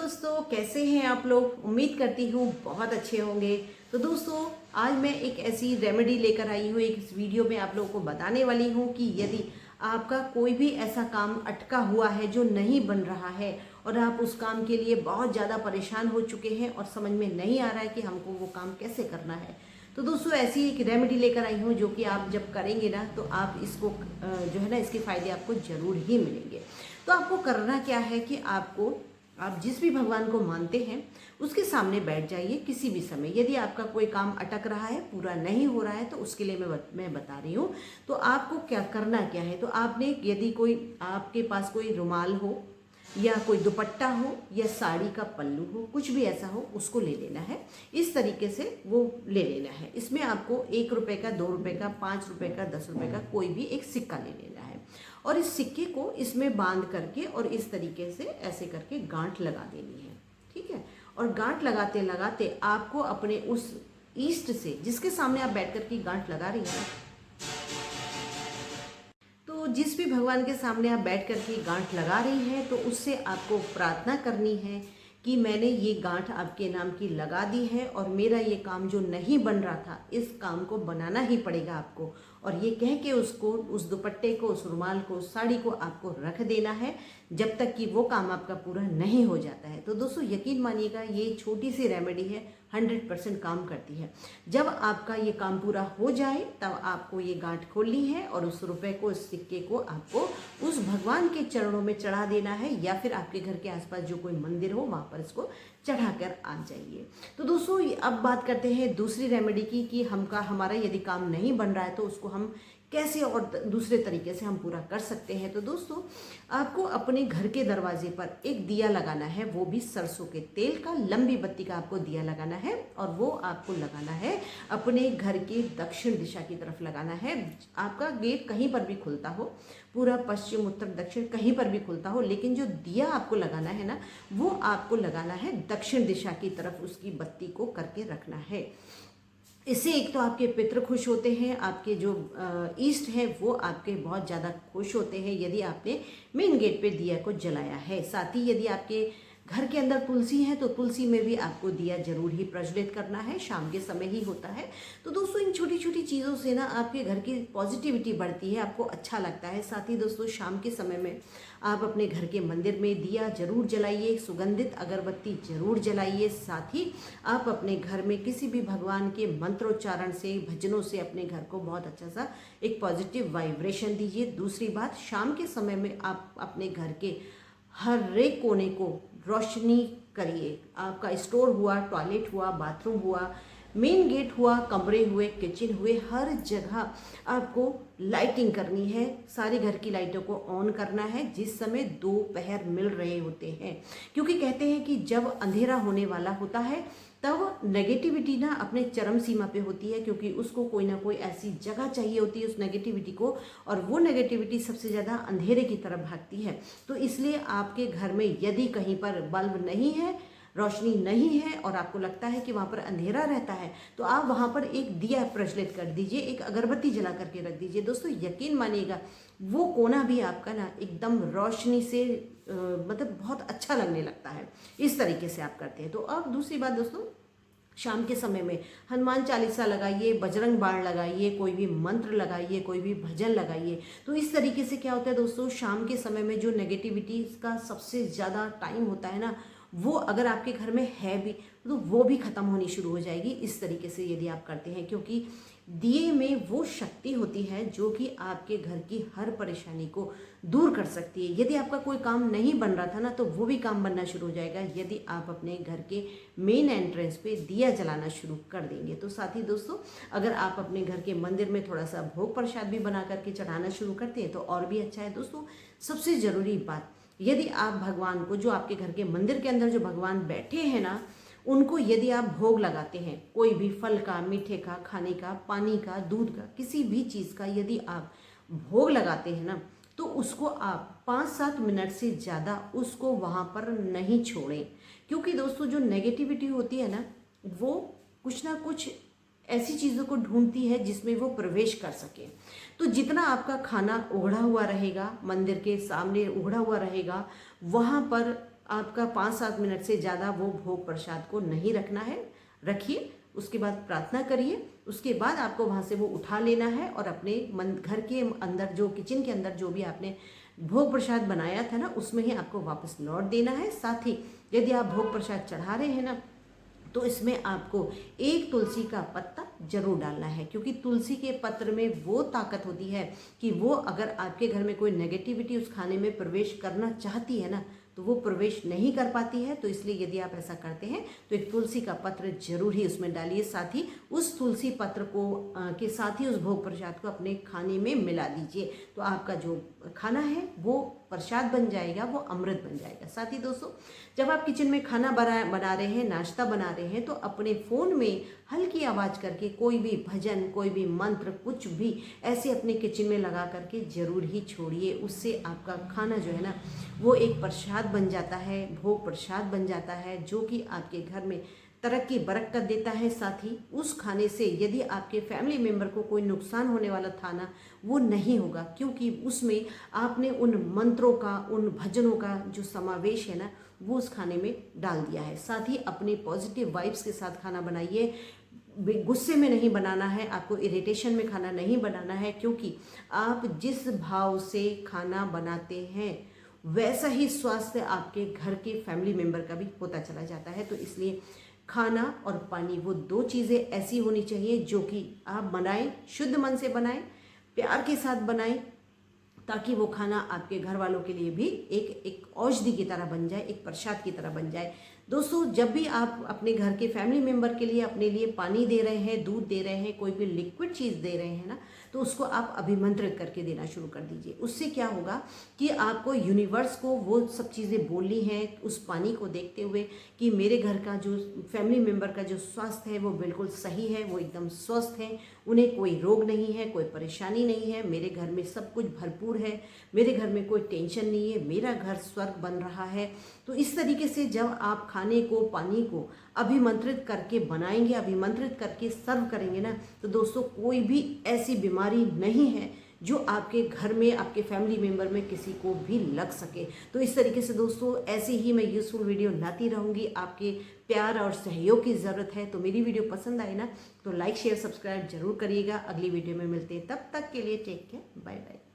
दोस्तों, कैसे हैं आप लोग। उम्मीद करती हूँ बहुत अच्छे होंगे। तो दोस्तों, आज मैं एक ऐसी रेमेडी लेकर आई हूँ, एक इस वीडियो में आप लोगों को बताने वाली हूँ कि यदि आपका कोई भी ऐसा काम अटका हुआ है जो नहीं बन रहा है और आप उस काम के लिए बहुत ज़्यादा परेशान हो चुके हैं और समझ में नहीं आ रहा है कि हमको वो काम कैसे करना है, तो दोस्तों ऐसी एक रेमेडी लेकर आई हूँ जो कि आप जब करेंगे ना तो आप इसको जो है ना इसके फ़ायदे आपको ज़रूर ही मिलेंगे। तो आपको करना क्या है कि आप जिस भी भगवान को मानते हैं उसके सामने बैठ जाइए किसी भी समय। यदि आपका कोई काम अटक रहा है, पूरा नहीं हो रहा है, तो उसके लिए मैं बता रही हूँ। तो आपको क्या करना क्या है, तो आपने यदि कोई आपके पास कोई रुमाल हो या कोई दुपट्टा हो या साड़ी का पल्लू हो, कुछ भी ऐसा हो, उसको ले लेना है। इस तरीके से वो ले लेना है। इसमें आपको 1 रुपये का, 2 रुपये का, 5 रुपये का, 10 रुपये का कोई भी एक सिक्का ले लेना है और इस सिक्के को इसमें बांध करके और इस तरीके से ऐसे करके गांठ लगा देनी है। ठीक है। और गांठ लगाते लगाते आपको अपने उस ईष्ट से, जिसके सामने आप बैठ कर के गांठ लगा रही हैं, तो जिस भी भगवान के सामने आप बैठ कर के गांठ लगा रही हैं, तो उससे आपको प्रार्थना करनी है कि मैंने ये गांठ आपके नाम की लगा दी है और मेरा ये काम जो नहीं बन रहा था, इस काम को बनाना ही पड़ेगा आपको। और ये कह के उसको, उस दुपट्टे को, उस रुमाल को, उस साड़ी को आपको रख देना है जब तक कि वो काम आपका पूरा नहीं हो जाता है। तो दोस्तों यकीन मानिएगा, ये छोटी सी रेमेडी है, 100% काम करती है। जब आपका ये काम पूरा हो जाए तब आपको ये गांठ खोलनी है और उस रुपए को, उस सिक्के को आपको उस भगवान के चरणों में चढ़ा देना है या फिर आपके घर के आसपास जो कोई मंदिर हो वहाँ पर इसको चढ़ा कर आ जाइए। तो दोस्तों अब बात करते हैं दूसरी रेमेडी की कि हमारा यदि काम नहीं बन रहा है तो उसको हम कैसे और दूसरे तरीके से हम पूरा कर सकते हैं। तो दोस्तों आपको अपने घर के दरवाजे पर एक दिया लगाना है, वो भी सरसों के तेल का, लंबी बत्ती का आपको दिया लगाना है और वो आपको लगाना है अपने घर के दक्षिण दिशा की तरफ लगाना है। आपका गेट कहीं पर भी खुलता हो, पूरा पश्चिम उत्तर दक्षिण कहीं पर भी खुलता हो, लेकिन जो दिया आपको लगाना है ना, वो आपको लगाना है दक्षिण दिशा की तरफ, उसकी बत्ती को करके रखना है। इससे एक तो आपके पितृ खुश होते हैं, आपके जो ईस्ट है वो आपके बहुत ज़्यादा खुश होते हैं यदि आपने मेन गेट पे दिया को जलाया है। साथ ही यदि आपके घर के अंदर तुलसी है तो तुलसी में भी आपको दिया जरूर ही प्रज्वलित करना है, शाम के समय ही होता है। तो दोस्तों इन छोटी छोटी चीज़ों से ना आपके घर की पॉजिटिविटी बढ़ती है, आपको अच्छा लगता है। साथ ही दोस्तों शाम के समय में आप अपने घर के मंदिर में दिया जरूर जलाइए, सुगंधित अगरबत्ती जरूर जलाइए। साथ ही आप अपने घर में किसी भी भगवान के मंत्रोच्चारण से, भजनों से अपने घर को बहुत अच्छा सा एक पॉजिटिव वाइब्रेशन दीजिए। दूसरी बात, शाम के समय में आप अपने घर के हर एक कोने को रोशनी करिए। आपका स्टोर हुआ, टॉयलेट हुआ, बाथरूम हुआ, मेन गेट हुआ, कमरे हुए, किचन हुए, हर जगह आपको लाइटिंग करनी है। सारे घर की लाइटों को ऑन करना है जिस समय दोपहर मिल रहे होते हैं, क्योंकि कहते हैं कि जब अंधेरा होने वाला होता है तब नेगेटिविटी ना अपने चरम सीमा पे होती है, क्योंकि उसको कोई ना कोई ऐसी जगह चाहिए होती है उस नेगेटिविटी को, और वो नेगेटिविटी सबसे ज़्यादा अंधेरे की तरफ भागती है। तो इसलिए आपके घर में यदि कहीं पर बल्ब नहीं है, रोशनी नहीं है और आपको लगता है कि वहाँ पर अंधेरा रहता है, तो आप वहाँ पर एक दिया प्रज्वलित कर दीजिए, एक अगरबत्ती जला करके रख दीजिए। दोस्तों यकीन मानिएगा, वो कोना भी आपका ना एकदम रोशनी से मतलब बहुत अच्छा लगने लगता है। इस तरीके से आप करते हैं। तो अब दूसरी बात दोस्तों, शाम के समय में हनुमान चालीसा लगाइए, बजरंग बाण लगाइए, कोई भी मंत्र लगाइए, कोई भी भजन लगाइए। तो इस तरीके से क्या होता है दोस्तों, शाम के समय में जो नेगेटिविटी का सबसे ज़्यादा टाइम होता है ना, वो अगर आपके घर में है भी तो वो भी ख़त्म होनी शुरू हो जाएगी। इस तरीके से यदि आप करते हैं, क्योंकि दिए में वो शक्ति होती है जो कि आपके घर की हर परेशानी को दूर कर सकती है। यदि आपका कोई काम नहीं बन रहा था ना, तो वो भी काम बनना शुरू हो जाएगा यदि आप अपने घर के मेन एंट्रेंस पे दिया जलाना शुरू कर देंगे। तो साथ ही दोस्तों, अगर आप अपने घर के मंदिर में थोड़ा सा भोग प्रसाद भी बना करके चढ़ाना शुरू करते हैं तो और भी अच्छा है। दोस्तों सबसे ज़रूरी बात, यदि आप भगवान को, जो आपके घर के मंदिर के अंदर जो भगवान बैठे हैं ना, उनको यदि आप भोग लगाते हैं, कोई भी फल का, मीठे का, खाने का, पानी का, दूध का, किसी भी चीज़ का यदि आप भोग लगाते हैं ना, तो उसको आप 5-7 मिनट से ज़्यादा उसको वहाँ पर नहीं छोड़ें। क्योंकि दोस्तों जो नेगेटिविटी होती है ना, वो कुछ ना कुछ ऐसी चीज़ों को ढूंढती है जिसमें वो प्रवेश कर सके। तो जितना आपका खाना उघड़ा हुआ रहेगा, मंदिर के सामने उघड़ा हुआ रहेगा, वहाँ पर आपका 5-7 मिनट से ज़्यादा वो भोग प्रसाद को नहीं रखना है, रखिए। उसके बाद प्रार्थना करिए, उसके बाद आपको वहाँ से वो उठा लेना है और अपने घर के अंदर, जो किचन के अंदर जो भी आपने भोग प्रसाद बनाया था ना, उसमें ही आपको वापस लौट देना है। साथ ही यदि आप भोग प्रसाद चढ़ा रहे हैं ना, तो इसमें आपको एक तुलसी का पत्ता जरूर डालना है, क्योंकि तुलसी के पत्र में वो ताकत होती है कि वो अगर आपके घर में कोई नेगेटिविटी उस खाने में प्रवेश करना चाहती है ना, तो वो प्रवेश नहीं कर पाती है। तो इसलिए यदि आप ऐसा करते हैं तो एक तुलसी का पत्र जरूर ही उसमें डालिए। साथ ही उस तुलसी पत्र को के साथ ही उस भोग प्रसाद को अपने खाने में मिला दीजिए, तो आपका जो खाना है वो प्रसाद बन जाएगा, वो अमृत बन जाएगा। साथ ही दोस्तों, जब आप किचन में खाना बना रहे हैं, नाश्ता बना रहे हैं, तो अपने फ़ोन में हल्की आवाज़ करके कोई भी भजन, कोई भी मंत्र, कुछ भी ऐसे अपने किचन में लगा करके ज़रूर ही छोड़िए। उससे आपका खाना जो है ना, वो एक प्रसाद बन जाता है, भोग प्रसाद बन जाता है, जो कि आपके घर में तरक्की बरकत देता है। साथ ही उस खाने से यदि आपके फैमिली मेम्बर को कोई नुकसान होने वाला था ना, वो नहीं होगा, क्योंकि उसमें आपने उन मंत्रों का, उन भजनों का जो समावेश है ना, वो उस खाने में डाल दिया है। साथ ही अपने पॉजिटिव वाइब्स के साथ खाना बनाइए, गुस्से में नहीं बनाना है, आपको इरिटेशन में खाना नहीं बनाना है, क्योंकि आप जिस भाव से खाना बनाते हैं वैसा ही स्वास्थ्य आपके घर के फैमिली मेम्बर का भी होता चला जाता है। तो इसलिए खाना और पानी, वो दो चीज़ें ऐसी होनी चाहिए जो कि आप बनाएं, शुद्ध मन से बनाएं, प्यार के साथ बनाएं, ताकि वो खाना आपके घर वालों के लिए भी एक औषधि की तरह बन जाए, एक प्रसाद की तरह बन जाए। दोस्तों, जब भी आप अपने घर के फैमिली मेम्बर के लिए, अपने लिए पानी दे रहे हैं, दूध दे रहे हैं, कोई भी लिक्विड चीज़ दे रहे हैं ना, तो उसको आप अभिमंत्रित करके देना शुरू कर दीजिए। उससे क्या होगा कि आपको यूनिवर्स को वो सब चीज़ें बोलनी है उस पानी को देखते हुए कि मेरे घर का जो फैमिली मेम्बर का जो स्वास्थ्य है वो बिल्कुल सही है, वो एकदम स्वस्थ है, उन्हें कोई रोग नहीं है, कोई परेशानी नहीं है, मेरे घर में सब कुछ भरपूर है, मेरे घर में कोई टेंशन नहीं है, मेरा घर स्वर्ग बन रहा है। तो इस तरीके से जब आप खाने को, पानी को अभिमंत्रित करके बनाएंगे, अभिमंत्रित करके सर्व करेंगे ना, तो दोस्तों कोई भी ऐसी बीमारी नहीं है जो आपके घर में, आपके फैमिली मेम्बर में किसी को भी लग सके। तो इस तरीके से दोस्तों, ऐसे ही मैं यूज़फुल वीडियो लाती रहूँगी। आपके प्यार और सहयोग की ज़रूरत है। तो मेरी वीडियो पसंद आई ना, तो लाइक शेयर सब्सक्राइब जरूर करिएगा। अगली वीडियो में मिलते हैं, तब तक के लिए टेक केयर, बाय बाय।